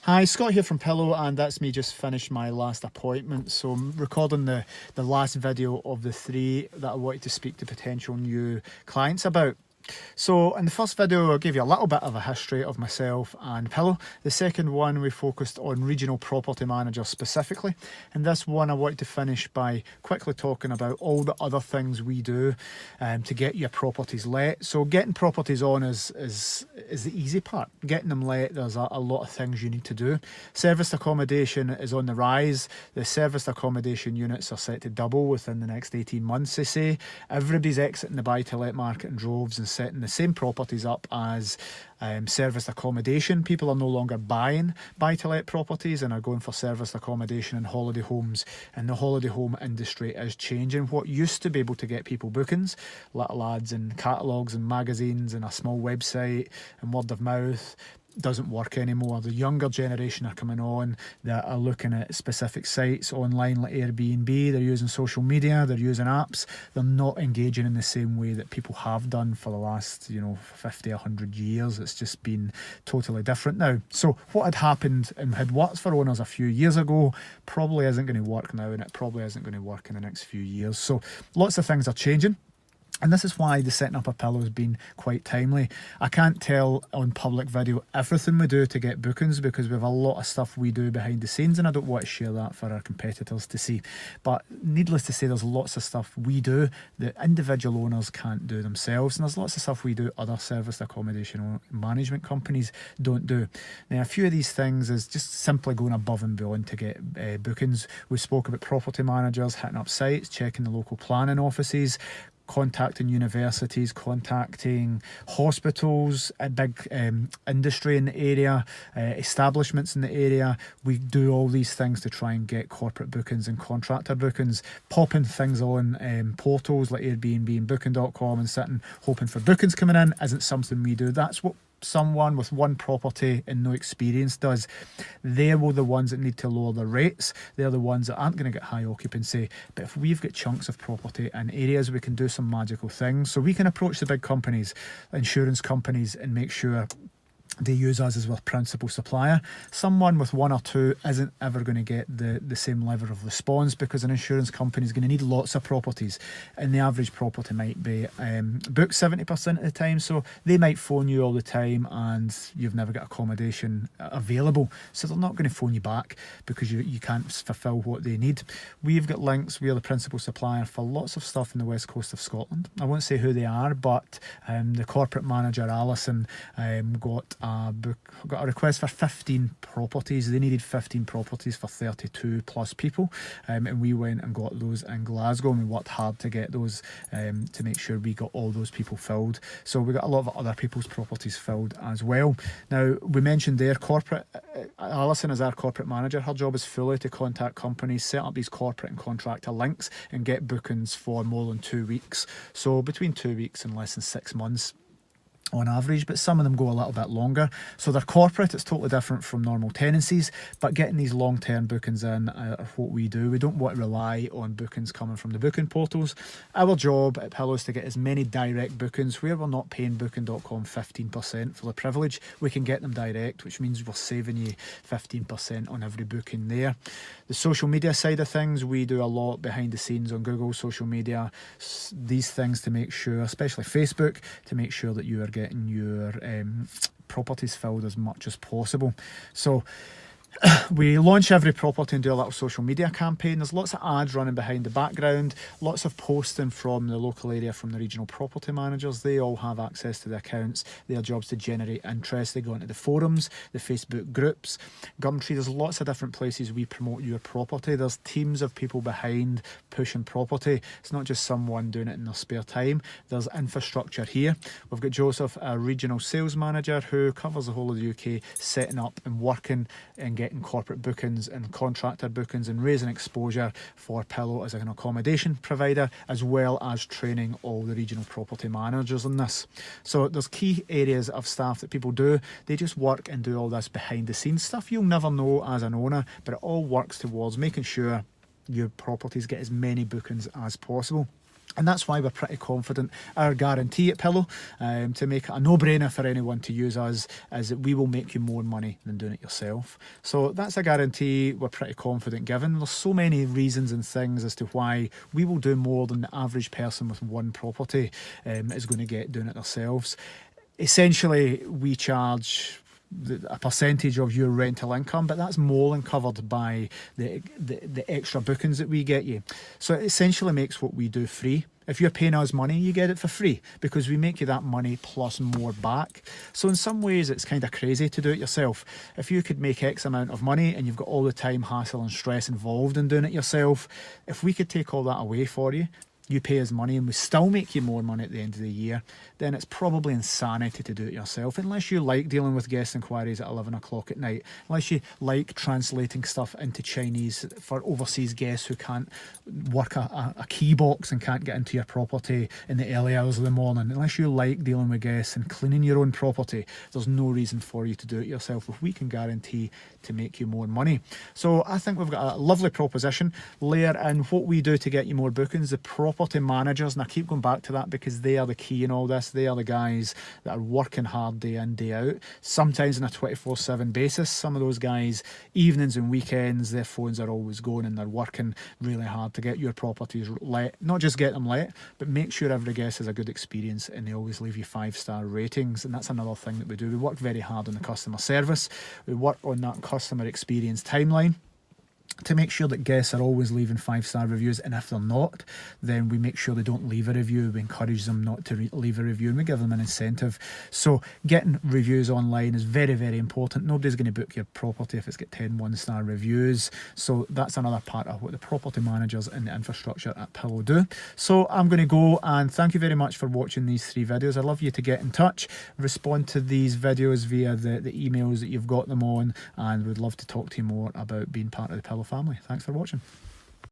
Hi, Scott here from Pillow, and that's me just finished my last appointment. So I'm recording the last video of the 3 that I wanted to speak to potential new clients about. So in the first video, I gave you a little bit of a history of myself and Pillow. The second one, we focused on regional property managers specifically. And this one, I wanted to finish by quickly talking about all the other things we do to get your properties let. So getting properties on is the easy part. Getting them let, there's a lot of things you need to do. Serviced accommodation is on the rise. The serviced accommodation units are set to double within the next 18 months, they say. Everybody's exiting the buy-to-let market in droves and setting the same properties up as serviced accommodation. People are no longer buying buy-to-let properties and are going for serviced accommodation and holiday homes, and the holiday home industry is changing. What used to be able to get people bookings, little ads in catalogues and magazines and a small website and word of mouth, doesn't work anymore. The younger generation are coming on that are looking at specific sites online like Airbnb. They're using social media, they're using apps. They're not engaging in the same way that people have done for the last 50, 100 years. It's just been totally different now. So what had happened and had worked for owners a few years ago probably isn't going to work now, and it probably isn't going to work in the next few years. So lots of things are changing. And this is why the setting up a Pillow has been quite timely. I can't tell on public video everything we do to get bookings, because we have a lot of stuff we do behind the scenes, and I don't want to share that for our competitors to see. But needless to say, there's lots of stuff we do that individual owners can't do themselves, and there's lots of stuff we do other serviced accommodation management companies don't do. Now, a few of these things is just simply going above and beyond to get bookings. We spoke about property managers hitting up sites, checking the local planning offices, contacting universities, contacting hospitals, a big industry in the area, establishments in the area. We do all these things to try and get corporate bookings and contractor bookings. Popping things on portals like Airbnb and Booking.com and sitting hoping for bookings coming in isn't something we do. That's what someone with one property and no experience does. They're the ones that need to lower their rates. They're the ones that aren't going to get high occupancy. But if we've got chunks of property in areas, we can do some magical things. So we can approach the big companies, insurance companies, and make sure they use us as their principal supplier. Someone with 1 or 2 isn't ever going to get the same level of response, because an insurance company is going to need lots of properties, and the average property might be booked 70% of the time. So they might phone you all the time and you've never got accommodation available, so they're not going to phone you back because you can't fulfill what they need. We've got links. We are the principal supplier for lots of stuff in the west coast of Scotland. I won't say who they are, but the corporate manager Alison got a request for 15 properties. They needed 15 properties for 32 plus people, and we went and got those in Glasgow, and we worked hard to get those to make sure we got all those people filled. So we got a lot of other people's properties filled as well. Now, we mentioned there corporate. Alison is our corporate manager. Her job is fully to contact companies, set up these corporate and contractor links, and get bookings for more than 2 weeks. So between 2 weeks and less than 6 months on average, but some of them go a little bit longer. So they're corporate. It's totally different from normal tenancies, but getting these long-term bookings in are what we do. We don't want to rely on bookings coming from the booking portals. Our job at Pillow is to get as many direct bookings where we're not paying Booking.com 15% for the privilege. We can get them direct, which means we're saving you 15% on every booking there. The social media side of things, we do a lot behind the scenes on Google, social media, these things to make sure, especially Facebook, to make sure that you are getting your properties filled as much as possible. So we launch every property and do a little social media campaign. There's lots of ads running behind the background, lots of posting from the local area, from the regional property managers. They all have access to the accounts. Their job's to generate interest. They go into the forums, the Facebook groups, Gumtree. There's lots of different places we promote your property. There's teams of people behind pushing property. It's not just someone doing it in their spare time. There's infrastructure here. We've got Joseph, a regional sales manager who covers the whole of the UK, setting up and working and getting corporate bookings and contractor bookings and raising exposure for Pillow as an accommodation provider, as well as training all the regional property managers on this. So there's key areas of staff that people do. They just work and do all this behind the scenes stuff you'll never know as an owner, but it all works towards making sure your properties get as many bookings as possible. And that's why we're pretty confident. Our guarantee at Pillow, to make it a no-brainer for anyone to use us, is that we will make you more money than doing it yourself. So that's a guarantee we're pretty confident given. There's so many reasons and things as to why we will do more than the average person with one property is going to get doing it themselves. Essentially, we charge a percentage of your rental income, but that's more than covered by the extra bookings that we get you. So it essentially makes what we do free. If you're paying us money, you get it for free because we make you that money plus more back. So in some ways, it's kind of crazy to do it yourself. If you could make X amount of money and you've got all the time, hassle and stress involved in doing it yourself, if we could take all that away for you, you pay us money and we still make you more money at the end of the year, then it's probably insanity to do it yourself, unless you like dealing with guest inquiries at 11 o'clock at night, unless you like translating stuff into Chinese for overseas guests who can't work a key box and can't get into your property in the early hours of the morning, unless you like dealing with guests and cleaning your own property, there's no reason for you to do it yourself if we can guarantee to make you more money. So I think we've got a lovely proposition. Layer in what we do to get you more bookings, the property managers, and I keep going back to that because they are the key in all this. They are the guys that are working hard day in, day out, sometimes on a 24/7 basis. Some of those guys, evenings and weekends, their phones are always going and they're working really hard to get your properties let. Not just get them let, but make sure every guest has a good experience and they always leave you 5-star ratings. And that's another thing that we do. We work very hard on the customer service. We work on that customer experience timeline to make sure that guests are always leaving 5-star reviews, and if they're not, then we make sure they don't leave a review. We encourage them not to leave a review, and we give them an incentive. So getting reviews online is very, very important. Nobody's going to book your property if it's got 10 1-star reviews. So that's another part of what the property managers and the infrastructure at Pillow do. So I'm going to go, and thank you very much for watching these 3 videos. I'd love you to get in touch, respond to these videos via the emails that you've got them on, and we'd love to talk to you more about being part of the Pillow family. Thanks for watching.